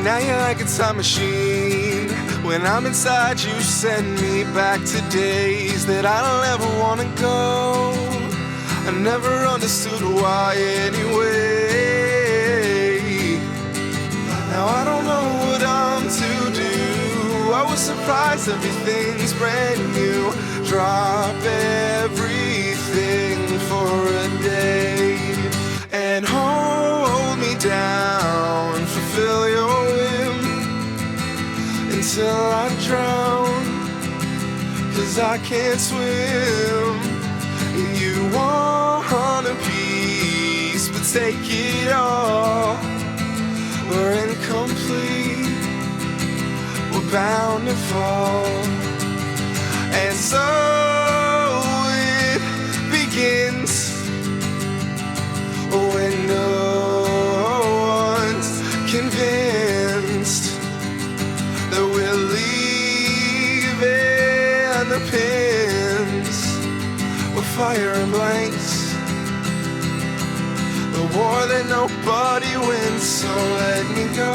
Now you're like a time machine. When I'm inside, you send me back to days that I don't ever wanna go. I never understood why anyway. Now I don't know what I'm to do. I was surprised everything's brand new. Drop everything for a day and hold me down, fulfill your whim until I drown, 'cause I can't swim. You want a piece, but take it all. We're incomplete, we're bound to fall. And so it begins when no one's convinced that we're leaving the pins. We're firing blanks, the war that nobody wins. So let me go.